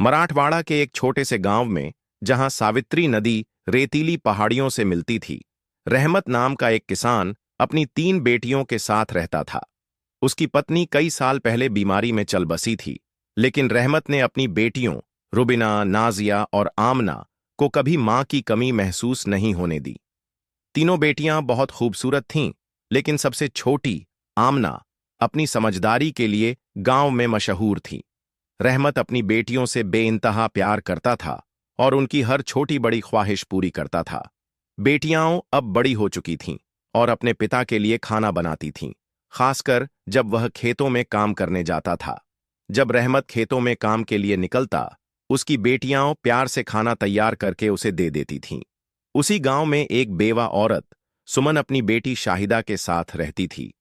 मराठवाड़ा के एक छोटे से गांव में, जहां सावित्री नदी रेतीली पहाड़ियों से मिलती थी, रहमत नाम का एक किसान अपनी 3 बेटियों के साथ रहता था। उसकी पत्नी कई साल पहले बीमारी में चल बसी थी, लेकिन रहमत ने अपनी बेटियों रुबिना, नाजिया और आमना को कभी मां की कमी महसूस नहीं होने दी। तीनों बेटियां बहुत खूबसूरत थीं, लेकिन सबसे छोटी आमना अपनी समझदारी के लिए गांव में मशहूर थी। रहमत अपनी बेटियों से बेइंतहा प्यार करता था और उनकी हर छोटी बड़ी ख्वाहिश पूरी करता था। बेटियां अब बड़ी हो चुकी थीं और अपने पिता के लिए खाना बनाती थीं, खासकर जब वह खेतों में काम करने जाता था। जब रहमत खेतों में काम के लिए निकलता, उसकी बेटियां प्यार से खाना तैयार करके उसे दे देती थीं। उसी गांव में एक बेवा औरत सुमन अपनी बेटी शाहिदा के साथ रहती थी,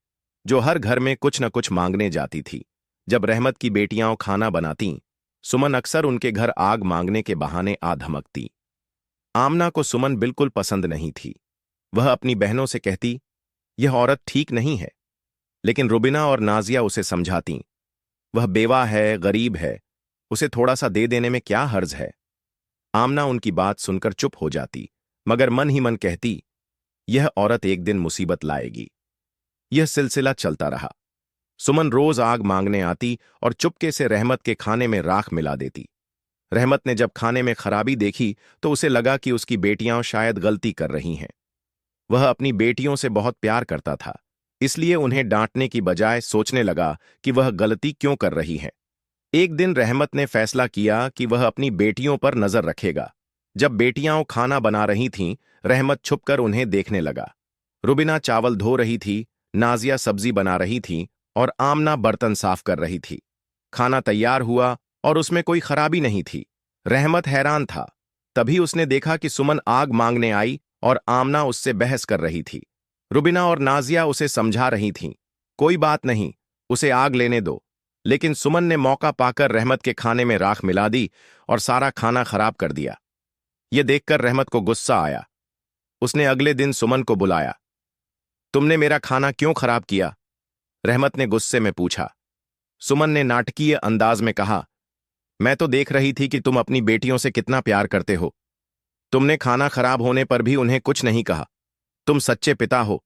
जो हर घर में कुछ न कुछ मांगने जाती थी। जब रहमत की बेटियां खाना बनातीं, सुमन अक्सर उनके घर आग मांगने के बहाने आ धमकती। आमना को सुमन बिल्कुल पसंद नहीं थी। वह अपनी बहनों से कहती, यह औरत ठीक नहीं है, लेकिन रुबिना और नाजिया उसे समझातीं। वह बेवा है, गरीब है, उसे थोड़ा सा दे देने में क्या हर्ज है। आमना उनकी बात सुनकर चुप हो जाती, मगर मन ही मन कहती, यह औरत एक दिन मुसीबत लाएगी। यह सिलसिला चलता रहा। सुमन रोज आग मांगने आती और चुपके से रहमत के खाने में राख मिला देती। रहमत ने जब खाने में खराबी देखी तो उसे लगा कि उसकी बेटियां शायद गलती कर रही हैं। वह अपनी बेटियों से बहुत प्यार करता था, इसलिए उन्हें डांटने की बजाय सोचने लगा कि वह गलती क्यों कर रही हैं। एक दिन रहमत ने फैसला किया कि वह अपनी बेटियों पर नजर रखेगा। जब बेटियां खाना बना रही थीं, रहमत छुपकर उन्हें देखने लगा। रुबिना चावल धो रही थी, नाजिया सब्जी बना रही थी और आमना बर्तन साफ कर रही थी। खाना तैयार हुआ और उसमें कोई खराबी नहीं थी। रहमत हैरान था। तभी उसने देखा कि सुमन आग मांगने आई और आमना उससे बहस कर रही थी। रुबिना और नाजिया उसे समझा रही थीं, कोई बात नहीं, उसे आग लेने दो। लेकिन सुमन ने मौका पाकर रहमत के खाने में राख मिला दी और सारा खाना खराब कर दिया। यह देखकर रहमत को गुस्सा आया। उसने अगले दिन सुमन को बुलाया। तुमने मेरा खाना क्यों खराब किया? रहमत ने गुस्से में पूछा। सुमन ने नाटकीय अंदाज में कहा, मैं तो देख रही थी कि तुम अपनी बेटियों से कितना प्यार करते हो। तुमने खाना खराब होने पर भी उन्हें कुछ नहीं कहा। तुम सच्चे पिता हो।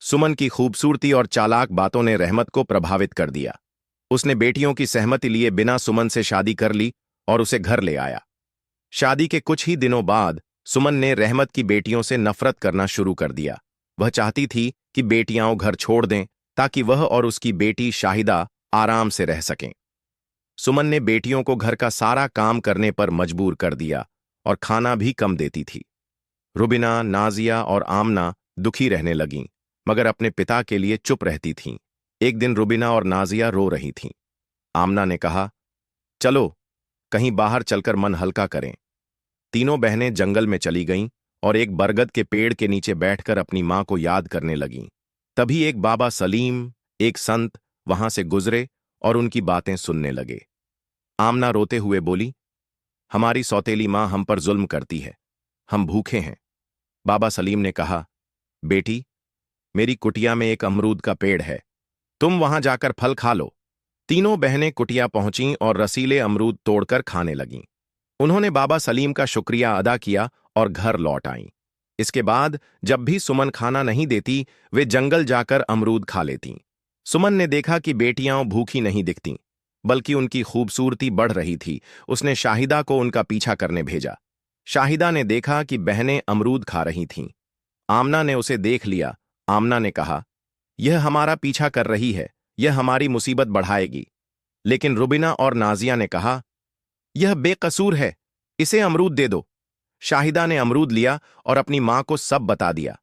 सुमन की खूबसूरती और चालाक बातों ने रहमत को प्रभावित कर दिया। उसने बेटियों की सहमति लिए बिना सुमन से शादी कर ली और उसे घर ले आया। शादी के कुछ ही दिनों बाद सुमन ने रहमत की बेटियों से नफरत करना शुरू कर दिया। वह चाहती थी कि बेटियां घर छोड़ दें ताकि वह और उसकी बेटी शाहिदा आराम से रह सकें। सुमन ने बेटियों को घर का सारा काम करने पर मजबूर कर दिया और खाना भी कम देती थी। रुबिना, नाजिया और आमना दुखी रहने लगीं, मगर अपने पिता के लिए चुप रहती थीं। एक दिन रुबिना और नाजिया रो रही थीं। आमना ने कहा, चलो कहीं बाहर चलकर मन हल्का करें। तीनों बहनें जंगल में चली गईं और एक बरगद के पेड़ के नीचे बैठकर अपनी मां को याद करने लगीं। तभी एक बाबा सलीम, एक संत, वहां से गुजरे और उनकी बातें सुनने लगे। आमना रोते हुए बोली, हमारी सौतेली मां हम पर जुल्म करती है, हम भूखे हैं। बाबा सलीम ने कहा, बेटी, मेरी कुटिया में एक अमरूद का पेड़ है, तुम वहां जाकर फल खा लो। तीनों बहनें कुटिया पहुंचीं और रसीले अमरूद तोड़कर खाने लगीं। उन्होंने बाबा सलीम का शुक्रिया अदा किया और घर लौट आईं। इसके बाद जब भी सुमन खाना नहीं देती, वे जंगल जाकर अमरूद खा लेतीं। सुमन ने देखा कि बेटियां भूखी नहीं दिखतीं, बल्कि उनकी खूबसूरती बढ़ रही थी। उसने शाहिदा को उनका पीछा करने भेजा। शाहिदा ने देखा कि बहनें अमरूद खा रही थीं। आमना ने उसे देख लिया। आमना ने कहा, यह हमारा पीछा कर रही है, यह हमारी मुसीबत बढ़ाएगी। लेकिन रुबिना और नाजिया ने कहा, यह बेकसूर है, इसे अमरूद दे दो। शाहिदा ने अमरूद लिया और अपनी मां को सब बता दिया।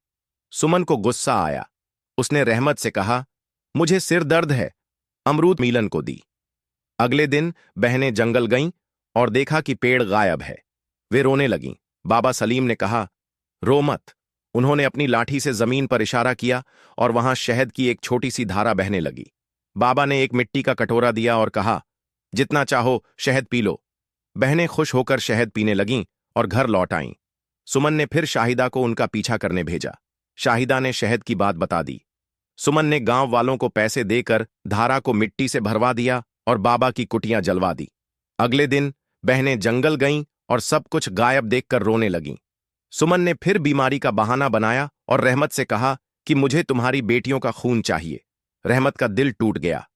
सुमन को गुस्सा आया। उसने रहमत से कहा, मुझे सिर दर्द है, अमरूद मीलन को दी। अगले दिन बहनें जंगल गईं और देखा कि पेड़ गायब है। वे रोने लगीं। बाबा सलीम ने कहा, रो मत। उन्होंने अपनी लाठी से जमीन पर इशारा किया और वहां शहद की एक छोटी सी धारा बहने लगी। बाबा ने एक मिट्टी का कटोरा दिया और कहा, जितना चाहो शहद पी लो। बहनें खुश होकर शहद पीने लगीं और घर लौट आईं। सुमन ने फिर शाहिदा को उनका पीछा करने भेजा। शाहिदा ने शहद की बात बता दी। सुमन ने गांव वालों को पैसे देकर धारा को मिट्टी से भरवा दिया और बाबा की कुटियां जलवा दी। अगले दिन बहनें जंगल गईं और सब कुछ गायब देखकर रोने लगीं। सुमन ने फिर बीमारी का बहाना बनाया और रहमत से कहा कि मुझे तुम्हारी बेटियों का खून चाहिए। रहमत का दिल टूट गया।